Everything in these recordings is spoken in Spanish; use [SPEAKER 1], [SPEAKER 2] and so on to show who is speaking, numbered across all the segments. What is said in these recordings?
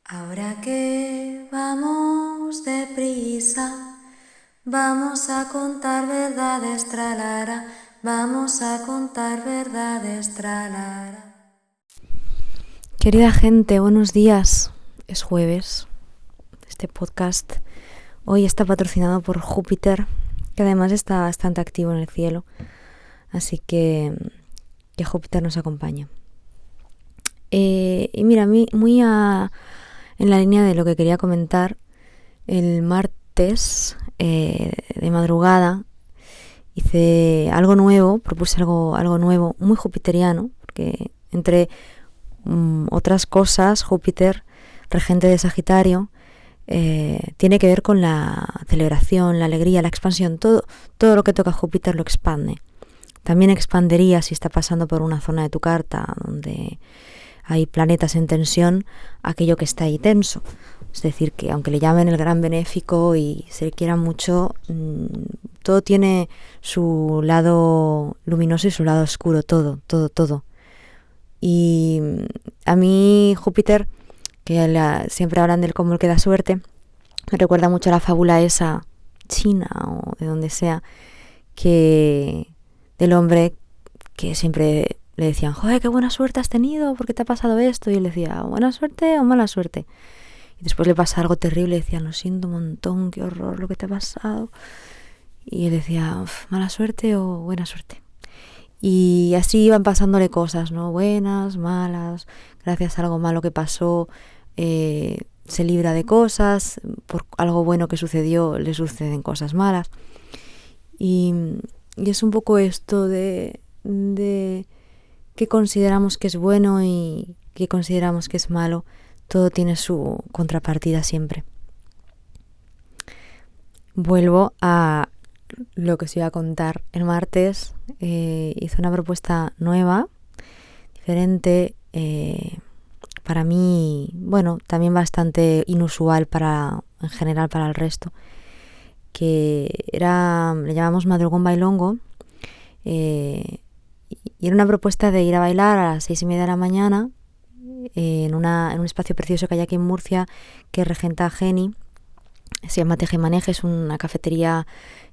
[SPEAKER 1] Ahora que vamos deprisa, vamos a contar verdades, tralara, vamos a contar verdades, tralara.
[SPEAKER 2] Querida gente, buenos días. Es jueves. Este podcast hoy está patrocinado por Júpiter, que además está bastante activo en el cielo. Así que Júpiter nos acompaña. Y mira, en la línea de lo que quería comentar, el martes de madrugada hice algo nuevo, propuse algo nuevo, muy jupiteriano, porque entre otras cosas, Júpiter, regente de Sagitario, tiene que ver con la celebración, la alegría, la expansión. Todo lo que toca Júpiter lo expande. También expandería si está pasando por una zona de tu carta donde hay planetas en tensión, aquello que está ahí tenso. Es decir, que aunque le llamen el gran benéfico y se quiera mucho, todo tiene su lado luminoso y su lado oscuro, todo. Y a mí Júpiter, que siempre hablan del cómo que da suerte, me recuerda mucho a la fábula esa china o de donde sea, que del hombre que siempre le decían, joder, qué buena suerte has tenido, ¿por qué te ha pasado esto? Y él decía, ¿buena suerte o mala suerte? Y después le pasa algo terrible y decían, lo siento un montón, qué horror lo que te ha pasado. Y él decía, ¿mala suerte o buena suerte? Y así iban pasándole cosas, ¿no? Buenas, malas, gracias a algo malo que pasó, se libra de cosas, por algo bueno que sucedió le suceden cosas malas. Y es un poco esto de qué consideramos que es bueno y qué consideramos que es malo. Todo tiene su contrapartida siempre. Vuelvo a lo que os iba a contar. El martes hice una propuesta nueva, diferente, para mí, bueno, también bastante inusual en general para el resto, que le llamamos Madrugón Bailongo, y era una propuesta de ir a bailar a las 6:30 de la mañana en un espacio precioso que hay aquí en Murcia, que regenta Geni. Se llama Tejemaneje, es una cafetería,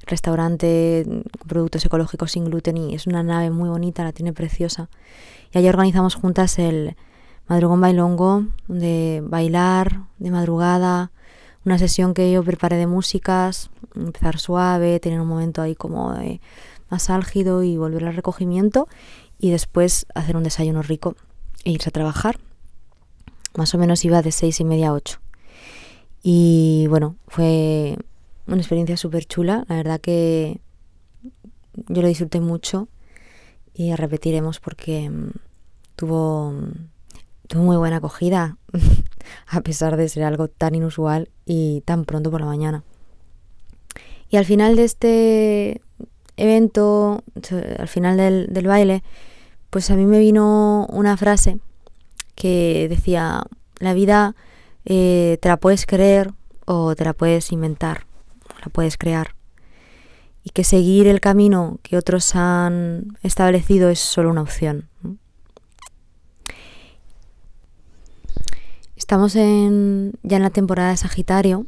[SPEAKER 2] restaurante con productos ecológicos sin gluten y es una nave muy bonita, la tiene preciosa. Y allí organizamos juntas el Madrugón Bailongo, de bailar de madrugada, una sesión que yo preparé de músicas, empezar suave, tener un momento ahí como más álgido y volver al recogimiento y después hacer un desayuno rico e irse a trabajar. Más o menos iba de 6:30 a 8. Y bueno, fue una experiencia súper chula. La verdad que yo lo disfruté mucho y repetiremos porque tuvo muy buena acogida a pesar de ser algo tan inusual y tan pronto por la mañana. Y al final de este evento, al final del baile, pues a mí me vino una frase que decía, la vida te la puedes creer o te la puedes inventar, o la puedes crear. Y que seguir el camino que otros han establecido es solo una opción. Estamos ya en la temporada de Sagitario,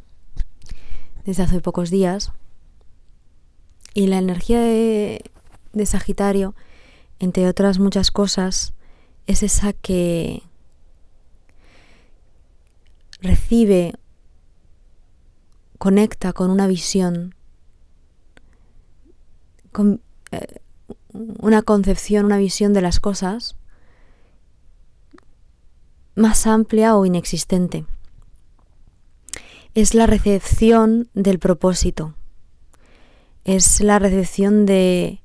[SPEAKER 2] desde hace pocos días. Y la energía de Sagitario, entre otras muchas cosas, es esa que recibe, conecta con una visión, con una concepción, una visión de las cosas más amplia o inexistente. Es la recepción del propósito. Es la recepción de...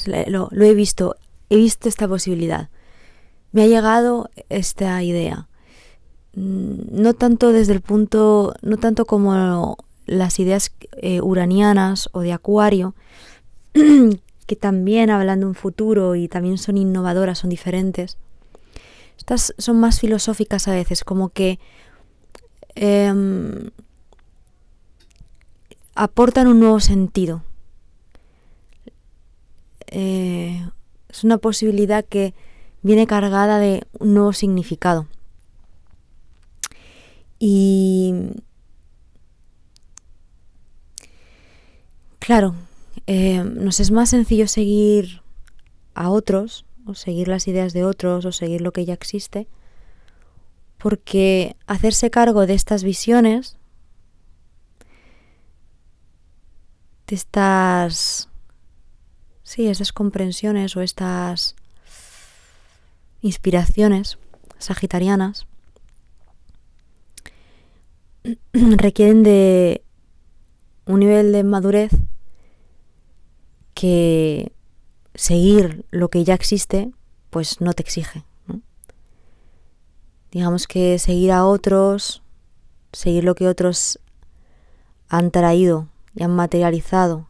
[SPEAKER 2] Lo he visto esta posibilidad. Me ha llegado esta idea. No tanto como las ideas uranianas o de Acuario, que también hablan de un futuro y también son innovadoras, son diferentes. Estas son más filosóficas a veces, como que aportan un nuevo sentido. Es una posibilidad que viene cargada de un nuevo significado. Y claro, nos es más sencillo seguir a otros, o seguir las ideas de otros, o seguir lo que ya existe, porque hacerse cargo de estas visiones, de estas comprensiones o estas inspiraciones sagitarianas, requieren de un nivel de madurez que seguir lo que ya existe pues no te exige, ¿no? Digamos que seguir a otros, seguir lo que otros han traído y han materializado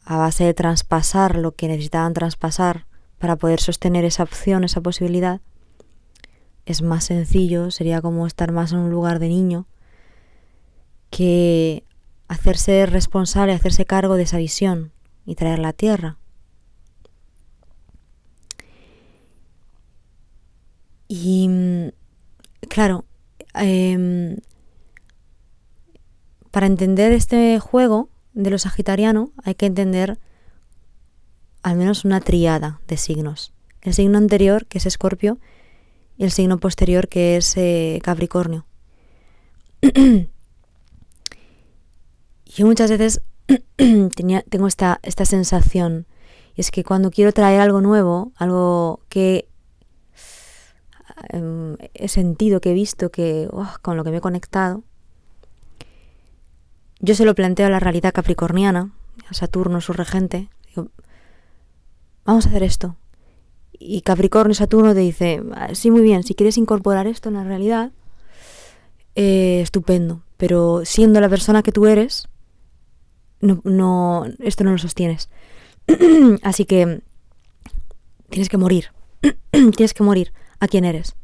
[SPEAKER 2] a base de traspasar lo que necesitaban traspasar para poder sostener esa opción, esa posibilidad, es más sencillo, sería como estar más en un lugar de niño, que hacerse responsable, hacerse cargo de esa visión y traerla a tierra. Y claro, para entender este juego de lo sagitariano hay que entender al menos una tríada de signos. El signo anterior, que es Escorpio, y el signo posterior, que es Capricornio. Yo muchas veces tengo esta sensación, y es que cuando quiero traer algo nuevo, algo que he sentido, que he visto, con lo que me he conectado, yo se lo planteo a la realidad capricorniana, a Saturno, su regente. Digo, vamos a hacer esto. Y Capricornio y Saturno te dice, sí, muy bien, si quieres incorporar esto en la realidad, estupendo, pero siendo la persona que tú eres, esto no lo sostienes. Así que tienes que morir. Tienes que morir a quien eres.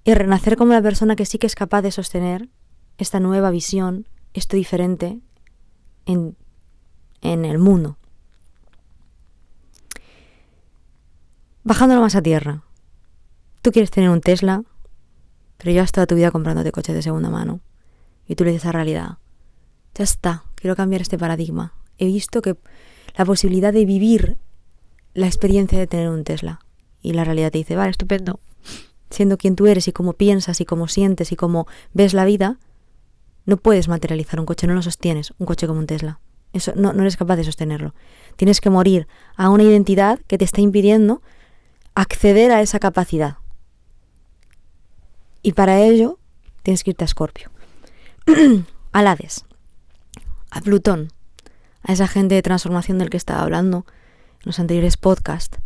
[SPEAKER 2] Y renacer como la persona que sí que es capaz de sostener esta nueva visión, esto diferente en el mundo. Bajándolo más a tierra. Tú quieres tener un Tesla, pero llevas toda tu vida comprándote coches de segunda mano. Y tú le dices a realidad, ya está, quiero cambiar este paradigma. He visto que la posibilidad de vivir la experiencia de tener un Tesla. Y la realidad te dice, vale, estupendo. Siendo quien tú eres y cómo piensas y cómo sientes y cómo ves la vida, no puedes materializar un coche, no lo sostienes, un coche como un Tesla. Eso no eres capaz de sostenerlo. Tienes que morir a una identidad que te está impidiendo acceder a esa capacidad. Y para ello tienes que irte a Escorpio. Al Hades, a Plutón, a esa gente de transformación del que estaba hablando en los anteriores podcasts.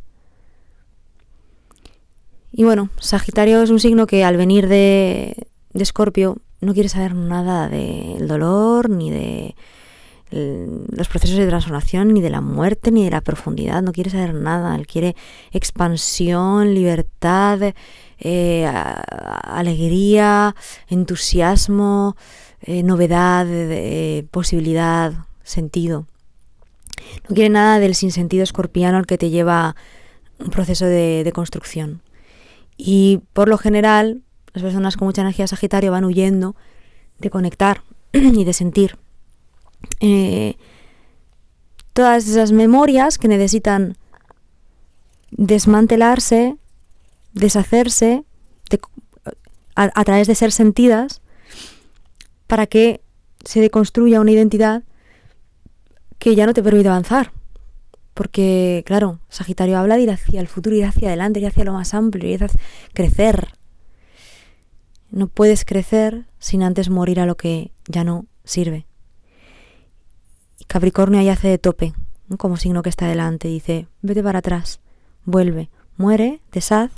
[SPEAKER 2] Y bueno, Sagitario es un signo que al venir de Escorpio no quiere saber nada del dolor, ni de los procesos de transformación, ni de la muerte, ni de la profundidad. No quiere saber nada. Él quiere expansión, libertad, alegría, entusiasmo, novedad, posibilidad, sentido. No quiere nada del sinsentido escorpiano al que te lleva un proceso de construcción. Y por lo general, las personas con mucha energía Sagitario van huyendo de conectar y de sentir. Todas esas memorias que necesitan desmantelarse, deshacerse a través de ser sentidas para que se deconstruya una identidad que ya no te permite avanzar. Porque, claro, Sagitario habla de ir hacia el futuro, ir hacia adelante, ir hacia lo más amplio, ir hacia crecer. No puedes crecer sin antes morir a lo que ya no sirve. Y Capricornio ahí hace de tope, ¿no? Como signo que está delante, dice, vete para atrás, vuelve, muere, deshaz.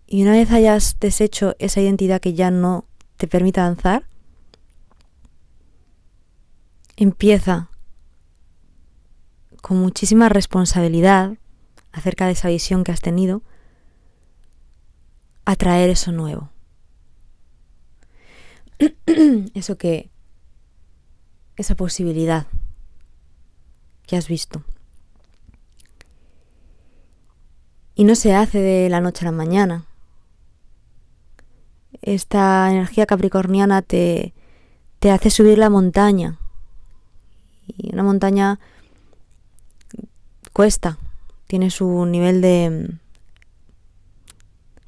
[SPEAKER 2] Y una vez hayas deshecho esa identidad que ya no te permite avanzar, empieza con muchísima responsabilidad acerca de esa visión que has tenido a traer eso nuevo. Esa posibilidad que has visto. Y no se hace de la noche a la mañana. Esta energía capricorniana te hace subir la montaña. Y una montaña cuesta, tiene su nivel de...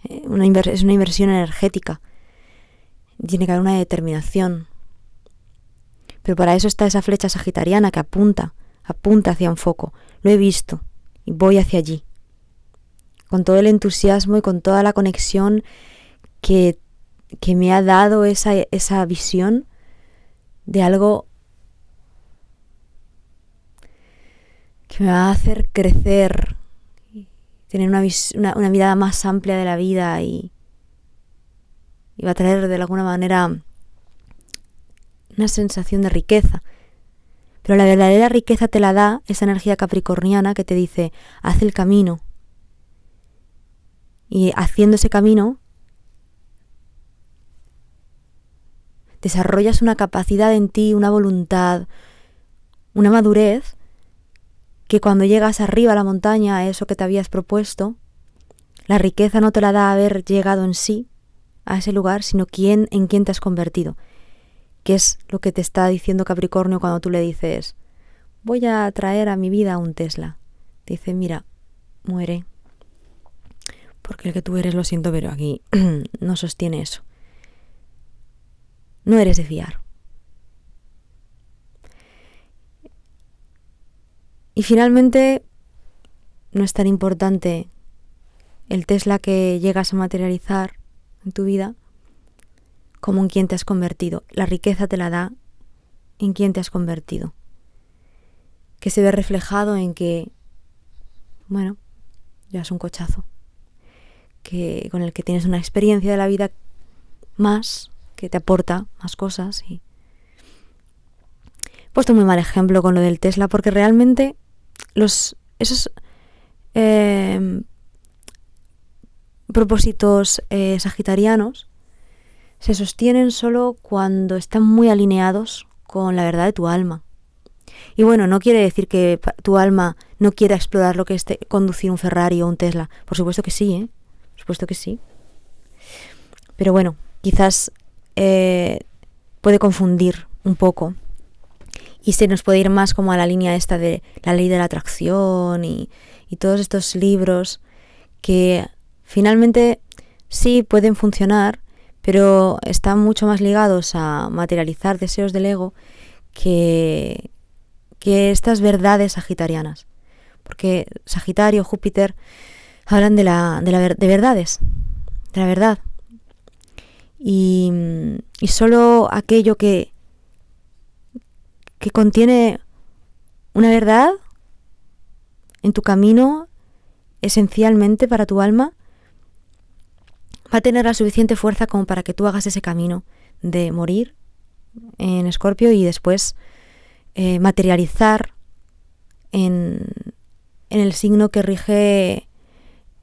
[SPEAKER 2] es una inversión energética. Tiene que haber una determinación. Pero para eso está esa flecha sagitariana que apunta hacia un foco. Lo he visto y voy hacia allí. Con todo el entusiasmo y con toda la conexión que me ha dado esa visión de algo que me va a hacer crecer, tener una mirada más amplia de la vida y va a traer de alguna manera una sensación de riqueza. Pero la verdadera riqueza te la da esa energía capricorniana que te dice, haz el camino. Y haciendo ese camino, desarrollas una capacidad en ti, una voluntad, una madurez, que cuando llegas arriba a la montaña, a eso que te habías propuesto, la riqueza no te la da haber llegado en sí a ese lugar, sino en quién te has convertido. Que es lo que te está diciendo Capricornio cuando tú le dices, voy a traer a mi vida un Tesla. Te dice, mira, muere. Porque el que tú eres, lo siento, pero aquí no sostiene eso. No eres de fiar. Y finalmente, no es tan importante el Tesla que llegas a materializar en tu vida como en quién te has convertido. La riqueza te la da en quién te has convertido. Que se ve reflejado en que, bueno, ya es un cochazo. Con el que tienes una experiencia de la vida más, que te aporta más cosas. Y he puesto muy mal ejemplo con lo del Tesla, porque realmente esos propósitos sagitarianos se sostienen solo cuando están muy alineados con la verdad de tu alma. Y bueno, no quiere decir que tu alma no quiera explorar lo que es conducir un Ferrari o un Tesla. Por supuesto que sí, ¿eh? Por supuesto que sí. Pero bueno, quizás puede confundir un poco. Y se nos puede ir más como a la línea esta de la ley de la atracción y todos estos libros que finalmente sí pueden funcionar, pero están mucho más ligados a materializar deseos del ego que estas verdades sagitarianas. Porque Sagitario, Júpiter, hablan de verdades, de la verdad. Y solo aquello que contiene una verdad en tu camino, esencialmente para tu alma, va a tener la suficiente fuerza como para que tú hagas ese camino de morir en Escorpio y después materializar en el signo que rige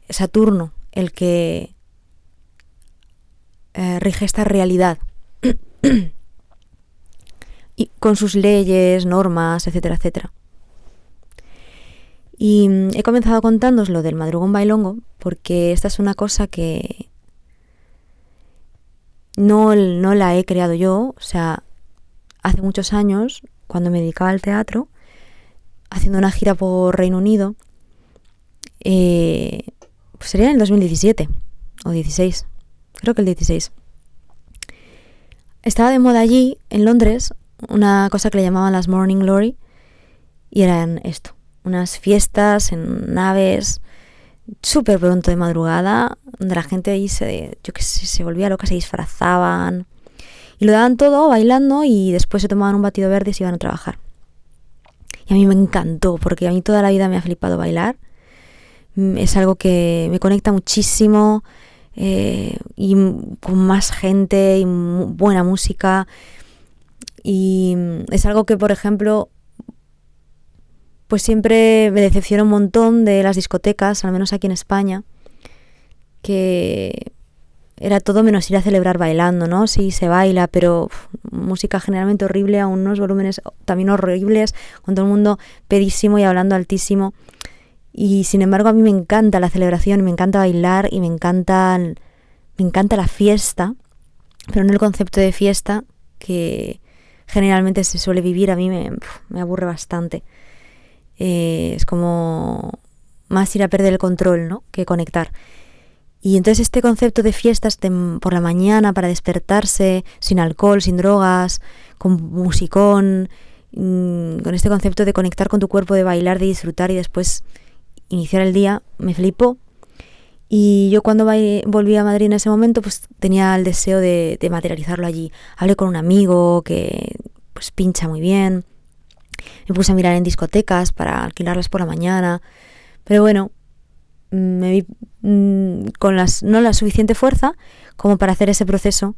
[SPEAKER 2] Saturno, el que rige esta realidad. Y con sus leyes, normas, etcétera, etcétera. Y he comenzado contándoos lo del madrugón bailongo porque esta es una cosa que no la he creado yo. O sea, hace muchos años, cuando me dedicaba al teatro, haciendo una gira por Reino Unido, pues sería en el 2017 o 16, creo que el 16. Estaba de moda allí, en Londres, una cosa que le llamaban las Morning Glory, y eran esto, unas fiestas en naves súper pronto de madrugada, donde la gente ahí se volvía loca, se disfrazaban y lo daban todo bailando y después se tomaban un batido verde y se iban a trabajar. Y a mí me encantó, porque a mí toda la vida me ha flipado bailar. Es algo que me conecta muchísimo, y con más gente y buena música. Y es algo que, por ejemplo, pues siempre me decepciona un montón de las discotecas, al menos aquí en España, que era todo menos ir a celebrar bailando, ¿no? Sí, se baila, pero música generalmente horrible, a unos volúmenes también horribles, con todo el mundo pedísimo y hablando altísimo. Y sin embargo a mí me encanta la celebración, me encanta bailar y me encanta la fiesta, pero no el concepto de fiesta que generalmente se suele vivir. A mí me aburre bastante. Es como más ir a perder el control, ¿no?, que conectar. Y entonces este concepto de fiestas por la mañana para despertarse, sin alcohol, sin drogas, con musicón, con este concepto de conectar con tu cuerpo, de bailar, de disfrutar y después iniciar el día, me flipó. Y yo cuando volví a Madrid en ese momento, pues tenía el deseo de materializarlo allí. Hablé con un amigo que pues pincha muy bien. Me puse a mirar en discotecas para alquilarlas por la mañana. Pero bueno, me vi con no la suficiente fuerza como para hacer ese proceso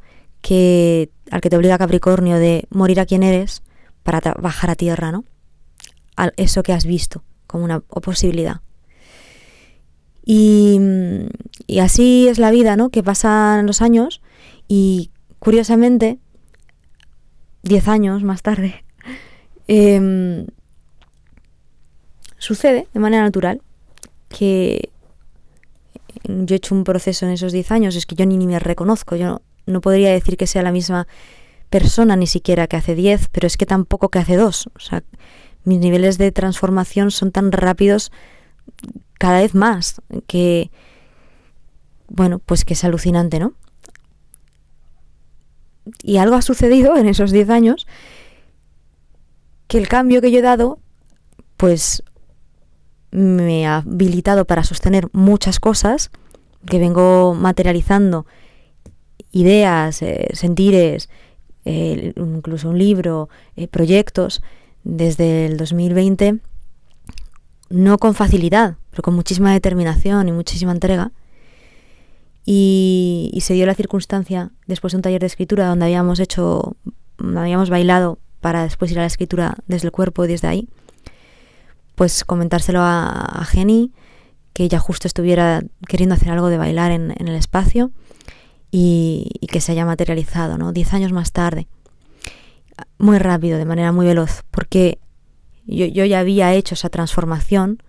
[SPEAKER 2] al que te obliga Capricornio, de morir a quien eres para bajar a tierra, ¿no? A eso que has visto como una posibilidad. Y así es la vida, ¿no?, que pasan los años y curiosamente 10 años más tarde sucede de manera natural que yo he hecho un proceso en esos 10 años. Es que yo ni me reconozco, yo no podría decir que sea la misma persona ni siquiera que hace 10, pero es que tampoco que hace 2. O sea, mis niveles de transformación son tan rápidos cada vez más que, bueno, pues que es alucinante, ¿no? Y algo ha sucedido en esos 10 años que el cambio que yo he dado pues me ha habilitado para sostener muchas cosas que vengo materializando, ideas, sentires, incluso un libro, proyectos desde el 2020, no con facilidad, pero con muchísima determinación y muchísima entrega. Y se dio la circunstancia, después de un taller de escritura donde habíamos bailado para después ir a la escritura desde el cuerpo y desde ahí, pues comentárselo a Jenny, que ella justo estuviera queriendo hacer algo de bailar en el espacio y que se haya materializado, ¿no? 10 años más tarde, muy rápido, de manera muy veloz, porque yo ya había hecho esa transformación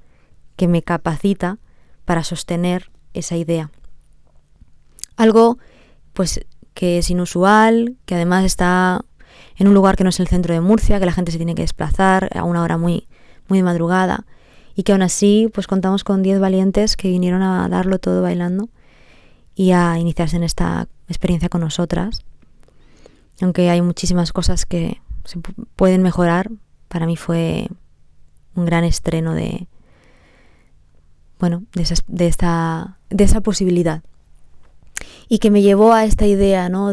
[SPEAKER 2] que me capacita para sostener esa idea. Algo pues que es inusual, que además está en un lugar que no es el centro de Murcia, que la gente se tiene que desplazar a una hora muy de madrugada, y que aún así pues contamos con 10 valientes que vinieron a darlo todo bailando y a iniciarse en esta experiencia con nosotras. Aunque hay muchísimas cosas que se pueden mejorar, para mí fue un gran estreno de esa posibilidad. Y que me llevó a esta idea, ¿no?,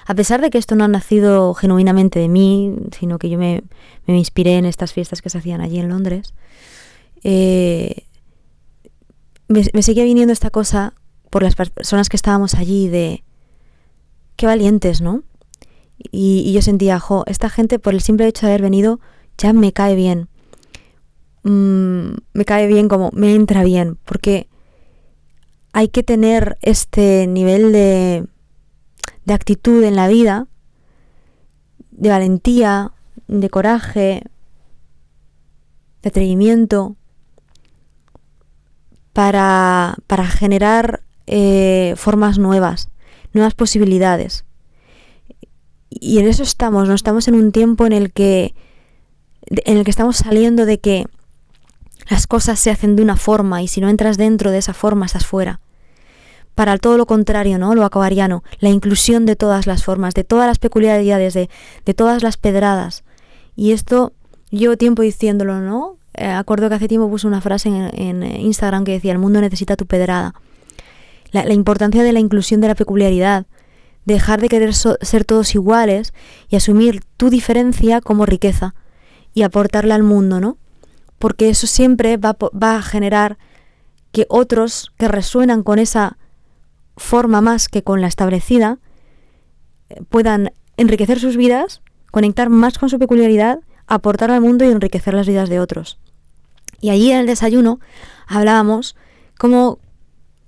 [SPEAKER 2] a pesar de que esto no ha nacido genuinamente de mí, sino que yo me inspiré en estas fiestas que se hacían allí en Londres, me seguía viniendo esta cosa por las personas que estábamos allí de qué valientes, ¿no? Y yo sentía, esta gente, por el simple hecho de haber venido, ya me cae bien. Me cae bien, como me entra bien, porque hay que tener este nivel de actitud en la vida, de valentía, de coraje, de atrevimiento, para generar formas nuevas posibilidades. Y en eso estamos, ¿no? Estamos en un tiempo en el que estamos saliendo de que las cosas se hacen de una forma y si no entras dentro de esa forma estás fuera. Para todo lo contrario, ¿no?, lo acabariano, la inclusión de todas las formas, de todas las peculiaridades, de todas las pedradas. Y esto llevo tiempo diciéndolo, ¿no? Acuerdo que hace tiempo puse una frase en Instagram que decía: el mundo necesita tu pedrada. La importancia de la inclusión de la peculiaridad, dejar de querer ser todos iguales y asumir tu diferencia como riqueza y aportarla al mundo, ¿no? Porque eso siempre va a generar que otros que resuenan con esa forma más que con la establecida puedan enriquecer sus vidas, conectar más con su peculiaridad, aportar al mundo y enriquecer las vidas de otros. Y allí en el desayuno hablábamos como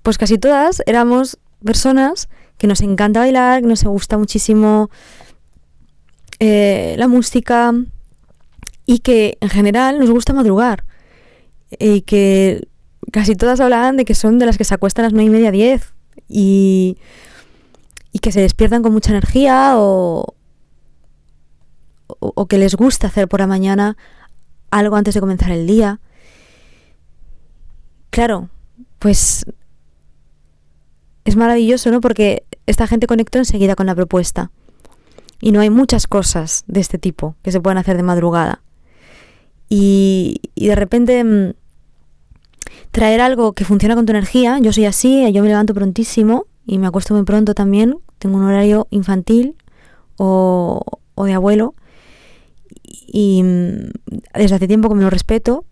[SPEAKER 2] pues casi todas éramos personas que nos encanta bailar, que nos gusta muchísimo la música y que en general nos gusta madrugar. y que casi todas hablaban de que son de las que se acuestan a las 9:30, 10 y que se despiertan con mucha energía o que les gusta hacer por la mañana algo antes de comenzar el día. Claro, pues es maravilloso, ¿no? Porque esta gente conectó enseguida con la propuesta. Y no hay muchas cosas de este tipo que se puedan hacer de madrugada. Y de repente traer algo que funciona con tu energía. Yo soy así, yo me levanto prontísimo y me acuesto muy pronto también. Tengo un horario infantil o de abuelo. Y desde hace tiempo que me lo respeto.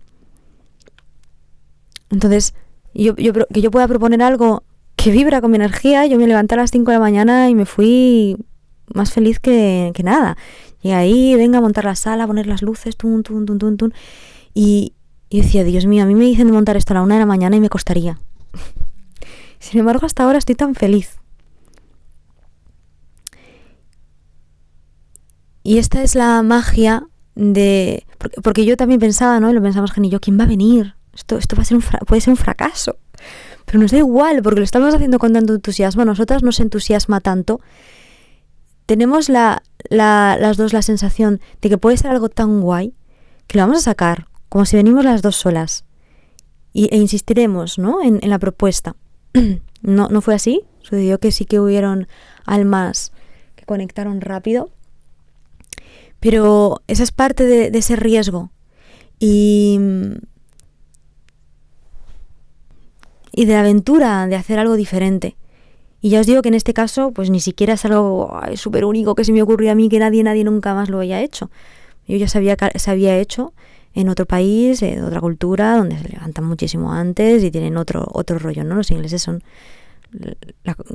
[SPEAKER 2] Entonces, que yo pueda proponer algo que vibra con mi energía. Yo me levanté a las 5 de la mañana y me fui más feliz que nada. Y ahí, venga a montar la sala, a poner las luces, tun. Y decía, Dios mío, a mí me dicen de montar esto a la 1 de la mañana y me costaría. Sin embargo, hasta ahora estoy tan feliz. Y esta es la magia de... Porque yo también pensaba, ¿no? Y lo pensamos Gen y yo, ¿quién va a venir? Esto va a ser puede ser un fracaso. Pero nos da igual, porque lo estamos haciendo con tanto entusiasmo. A nosotras nos entusiasma tanto. Tenemos las dos la sensación de que puede ser algo tan guay que lo vamos a sacar, como si venimos las dos solas. E insistiremos, ¿no? en la propuesta. No fue así. Sucedió que sí que hubieron almas que conectaron rápido. Pero esa es parte de ese riesgo. Y de la aventura de hacer algo diferente. Y ya os digo que en este caso, pues ni siquiera es algo súper único que se me ocurrió a mí, que nadie nunca más lo haya hecho. Yo ya sabía que se había hecho en otro país, de otra cultura, donde se levantan muchísimo antes y tienen otro rollo, ¿no? Los ingleses son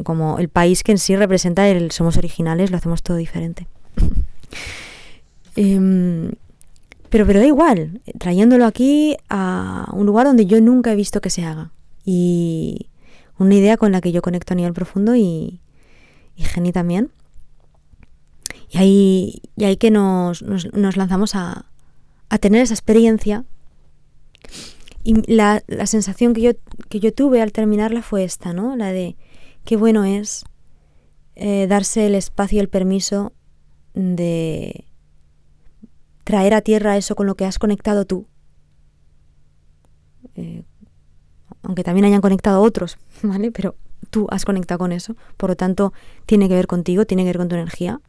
[SPEAKER 2] como el país que en sí representa somos originales, lo hacemos todo diferente. Pero da igual, trayéndolo aquí a un lugar donde yo nunca he visto que se haga. Y una idea con la que yo conecto a nivel profundo y Geni también. Y ahí que nos lanzamos a tener esa experiencia. Y la sensación que yo tuve al terminarla fue esta, ¿no? La de qué bueno es darse el espacio y el permiso de traer a tierra eso con lo que has conectado tú. Aunque también hayan conectado otros, ¿vale? Pero tú has conectado con eso. Por lo tanto, tiene que ver contigo, tiene que ver con tu energía.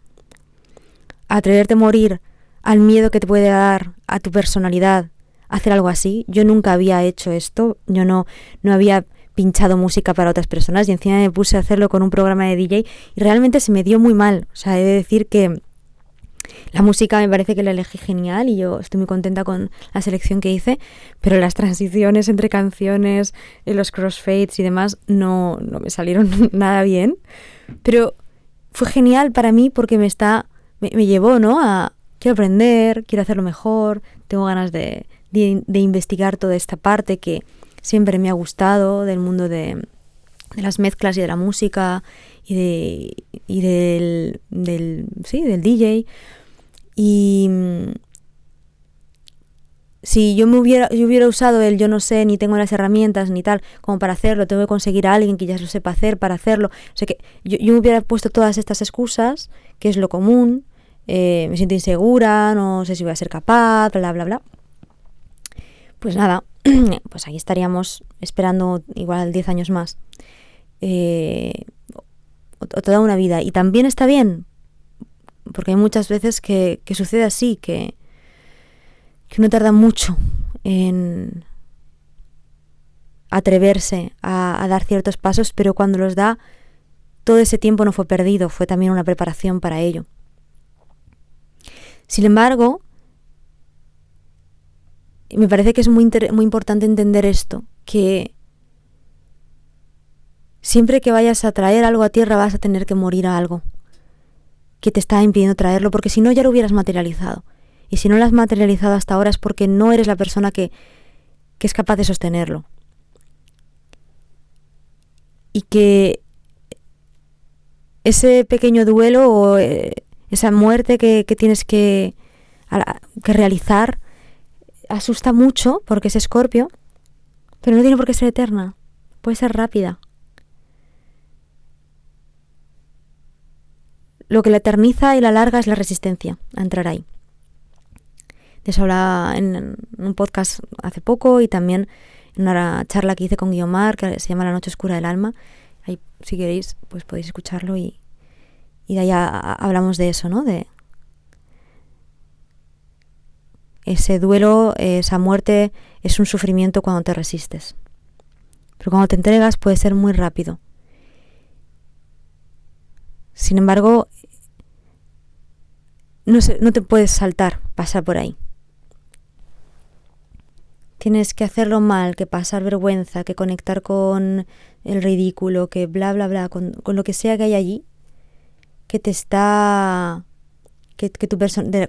[SPEAKER 2] Atreverte a morir al miedo que te puede dar a tu personalidad hacer algo así. Yo nunca había hecho esto. Yo no había pinchado música para otras personas y encima me puse a hacerlo con un programa de DJ y realmente se me dio muy mal. O sea, he de decir que la música me parece que la elegí genial y yo estoy muy contenta con la selección que hice, pero las transiciones entre canciones, los crossfades y demás no me salieron nada bien. Pero fue genial para mí porque me llevó, ¿no? A quiero aprender, quiero hacerlo mejor, tengo ganas de investigar toda esta parte que siempre me ha gustado del mundo de las mezclas y de la música y del DJ. Y si yo hubiera usado yo no sé, ni tengo las herramientas ni tal como para hacerlo, tengo que conseguir a alguien que ya lo sepa hacer para hacerlo. O sea que yo me hubiera puesto todas estas excusas, que es lo común, me siento insegura, no sé si voy a ser capaz, bla, bla, bla. Pues nada, pues aquí estaríamos esperando igual 10 años más. O toda una vida. Y también está bien, porque hay muchas veces que sucede así, que uno tarda mucho en atreverse a dar ciertos pasos, pero cuando los da, todo ese tiempo no fue perdido, fue también una preparación para ello. Sin embargo, me parece que es muy importante entender esto, que siempre que vayas a traer algo a tierra vas a tener que morir a algo que te está impidiendo traerlo, porque si no ya lo hubieras materializado. Y si no lo has materializado hasta ahora es porque no eres la persona que es capaz de sostenerlo. Y que ese pequeño duelo o esa muerte que tienes que realizar asusta mucho porque es Escorpio Pero no tiene por qué ser eterna, puede ser rápida. Lo que la eterniza y la alarga es la resistencia a entrar ahí. De eso hablaba en un podcast hace poco y también en una charla que hice con Guiomar, que se llama La noche oscura del alma. Ahí, si queréis, pues podéis escucharlo y de ahí hablamos de eso, ¿no? De ese duelo, esa muerte es un sufrimiento cuando te resistes. Pero cuando te entregas puede ser muy rápido. Sin embargo, no te puedes pasar por ahí. Tienes que hacerlo mal, que pasar vergüenza, que conectar con el ridículo, que bla, bla, bla, con lo que sea que hay allí, que te está...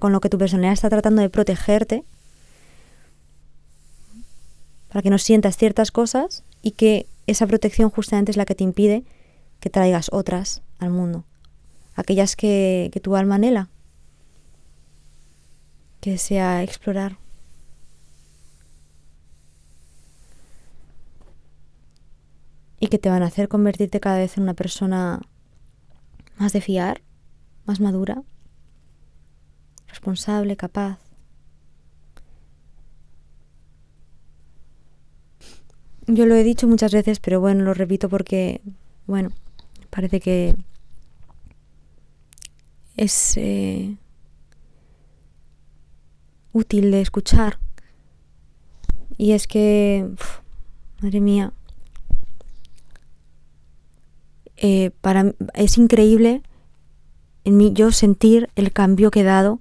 [SPEAKER 2] con lo que tu personalidad está tratando de protegerte, para que no sientas ciertas cosas y que esa protección justamente es la que te impide que traigas otras al mundo. Aquellas que tu alma anhela, que desea explorar. Y que te van a hacer convertirte cada vez en una persona más de fiar, más madura, responsable, capaz. Yo lo he dicho muchas veces, pero bueno, lo repito porque, bueno, parece que es útil de escuchar. Y es que, madre mía, es increíble en mí yo sentir el cambio que he dado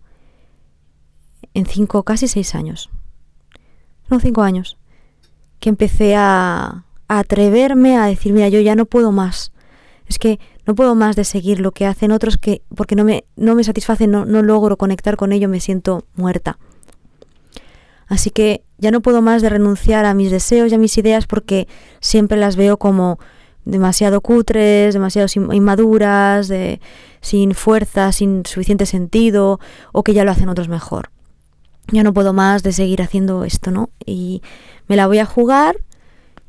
[SPEAKER 2] en 5, casi 6 años. No, 5 años. Que empecé a atreverme a decir, mira, yo ya no puedo más. Es que no puedo más de seguir lo que hacen otros, porque no me satisface, no logro conectar con ello, me siento muerta. Así que ya no puedo más de renunciar a mis deseos y a mis ideas porque siempre las veo como demasiado cutres, demasiado inmaduras, sin fuerza, sin suficiente sentido, o que ya lo hacen otros mejor. Ya no puedo más de seguir haciendo esto, ¿no? Y me la voy a jugar,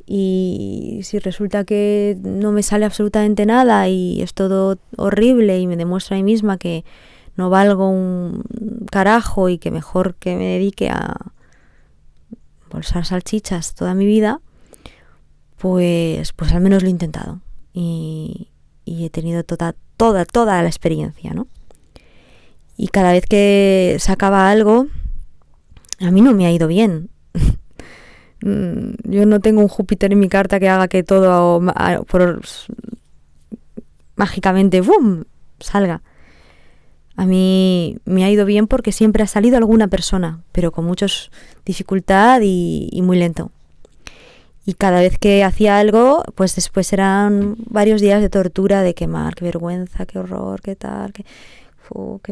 [SPEAKER 2] y si resulta que no me sale absolutamente nada y es todo horrible y me demuestro a mí misma que no valgo un carajo y que mejor que me dedique a bolsar salchichas toda mi vida, pues al menos lo he intentado y he tenido toda la experiencia, ¿no? Y cada vez que sacaba algo, a mí no me ha ido bien. Yo no tengo un Júpiter en mi carta que haga que todo mágicamente ¡bum!, salga. A mí me ha ido bien porque siempre ha salido alguna persona, pero con mucha dificultad y muy lento. Y cada vez que hacía algo, pues después eran varios días de tortura, de qué mal, qué vergüenza, qué horror, qué tal, qué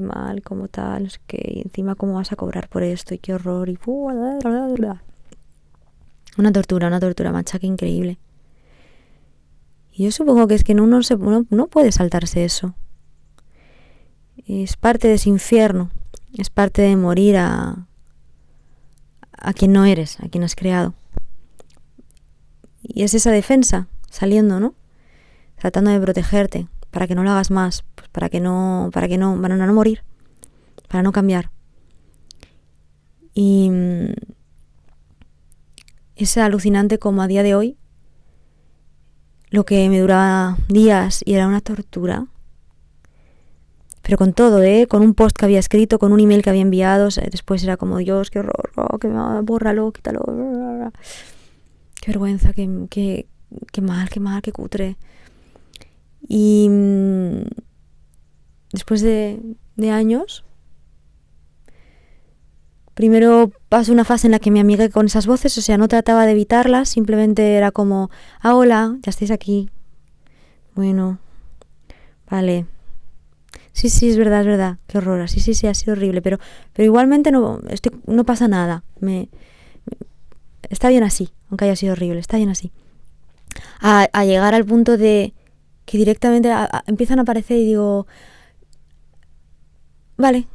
[SPEAKER 2] mal, como tal, no sé qué, y encima cómo vas a cobrar por esto, y qué horror, y una tortura, machaque increíble. Y yo supongo que es que uno puede saltarse eso. Es parte de ese infierno, es parte de morir a quien no eres, a quien has creado. Y es esa defensa saliendo, ¿no? Tratando de protegerte para que no lo hagas más, pues para no morir, para no cambiar. Y es alucinante como a día de hoy lo que me duraba días y era una tortura. Pero con todo, con un post que había escrito, con un email que había enviado, después era como, Dios, qué horror, que bórralo, quítalo, qué vergüenza, qué mal, qué cutre. Y después de años, primero pasó una fase en la que me amigué con esas voces, o sea, no trataba de evitarlas, simplemente era como, hola, ya estáis aquí. Bueno, vale. Sí, es verdad, qué horror, sí, ha sido horrible, pero igualmente no pasa nada, está bien así, aunque haya sido horrible, está bien así. A llegar al punto de que directamente empiezan a aparecer y digo, vale,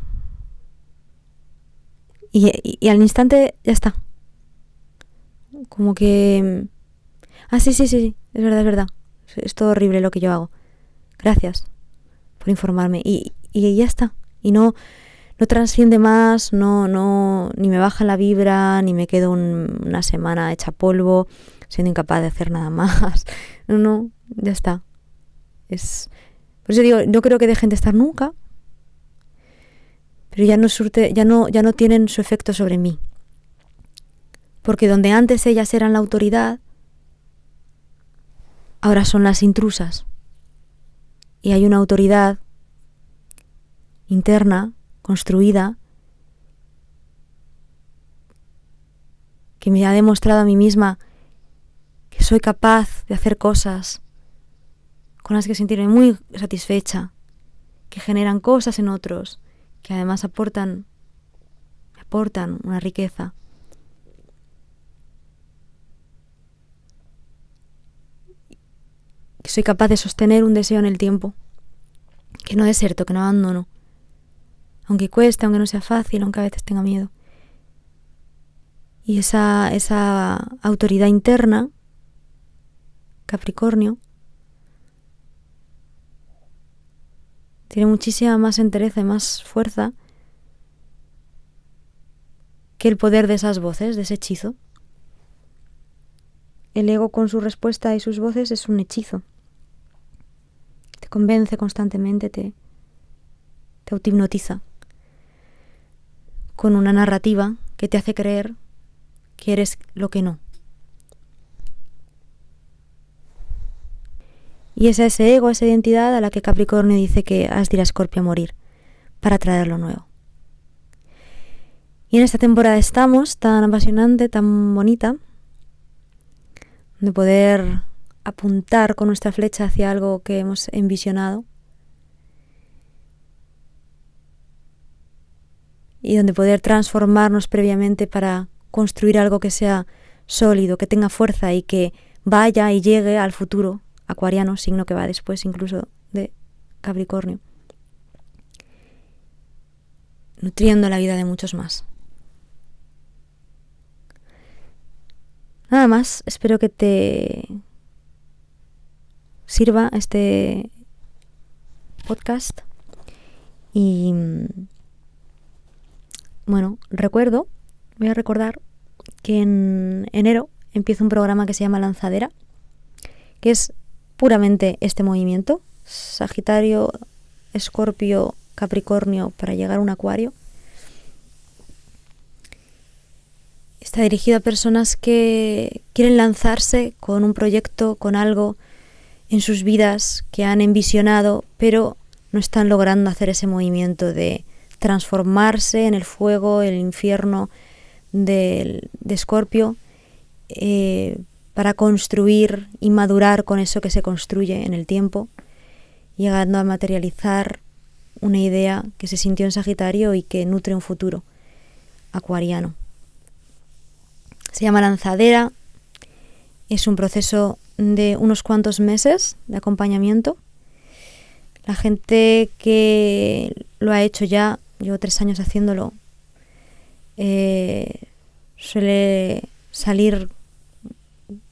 [SPEAKER 2] y al instante ya está. como que... Sí, es verdad. Es todo horrible lo que yo hago. Gracias por informarme. Y ya está. Y no trasciende más, ni me baja la vibra, ni me quedo una semana hecha polvo, siendo incapaz de hacer nada más. No, ya está. Por eso digo, no creo que dejen de estar nunca, pero ya no tienen su efecto sobre mí. Porque donde antes ellas eran la autoridad, ahora son las intrusas. Y hay una autoridad interna, construida, que me ha demostrado a mí misma que soy capaz de hacer cosas con las que sentirme muy satisfecha, que generan cosas en otros, que además aportan una riqueza. Que soy capaz de sostener un deseo en el tiempo, que no deserto, que no abandono, aunque cueste, aunque no sea fácil, aunque a veces tenga miedo. Y esa autoridad interna, Capricornio, tiene muchísima más entereza y más fuerza que el poder de esas voces, de ese hechizo. El ego con su respuesta y sus voces es un hechizo. Te convence constantemente, te autohipnotiza con una narrativa que te hace creer que eres lo que no. Y es ese ego, esa identidad a la que Capricornio dice que has de ir a Escorpio a morir para traer lo nuevo. Y en esta temporada estamos tan apasionante, tan bonita, de poder apuntar con nuestra flecha hacia algo que hemos envisionado y donde poder transformarnos previamente para construir algo que sea sólido, que tenga fuerza y que vaya y llegue al futuro acuariano, signo que va después incluso de Capricornio, nutriendo la vida de muchos más. Nada más, espero que te sirva este podcast y bueno, voy a recordar que en enero empieza un programa que se llama Lanzadera, que es puramente este movimiento, Sagitario, Escorpio, Capricornio para llegar a un Acuario. Está dirigido a personas que quieren lanzarse con un proyecto, con algo en sus vidas que han envisionado, pero no están logrando hacer ese movimiento de transformarse en el fuego, el infierno de Escorpio, para construir y madurar con eso que se construye en el tiempo, llegando a materializar una idea que se sintió en Sagitario y que nutre un futuro acuariano. Se llama Lanzadera, es un proceso de unos cuantos meses de acompañamiento. La gente que lo ha hecho ya, llevo 3 años haciéndolo, suele salir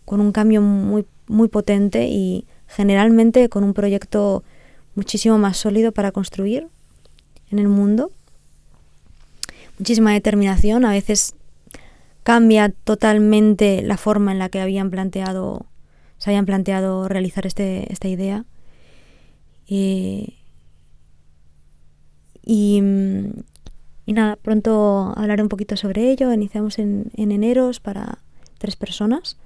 [SPEAKER 2] con un cambio muy, muy potente y generalmente con un proyecto muchísimo más sólido para construir en el mundo. Muchísima determinación, a veces cambia totalmente la forma en la que se habían planteado realizar esta idea. Y nada, pronto hablaré un poquito sobre ello. Iniciamos en enero para 3 personas.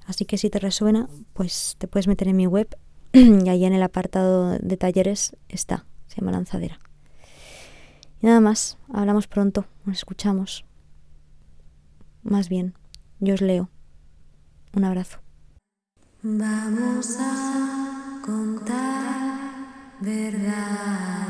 [SPEAKER 2] Así que si te resuena, pues te puedes meter en mi web y ahí en el apartado de talleres está, se llama Lanzadera. Y nada más, hablamos pronto, nos escuchamos. Más bien, yo os leo. Un abrazo.
[SPEAKER 1] Vamos a contar verdad.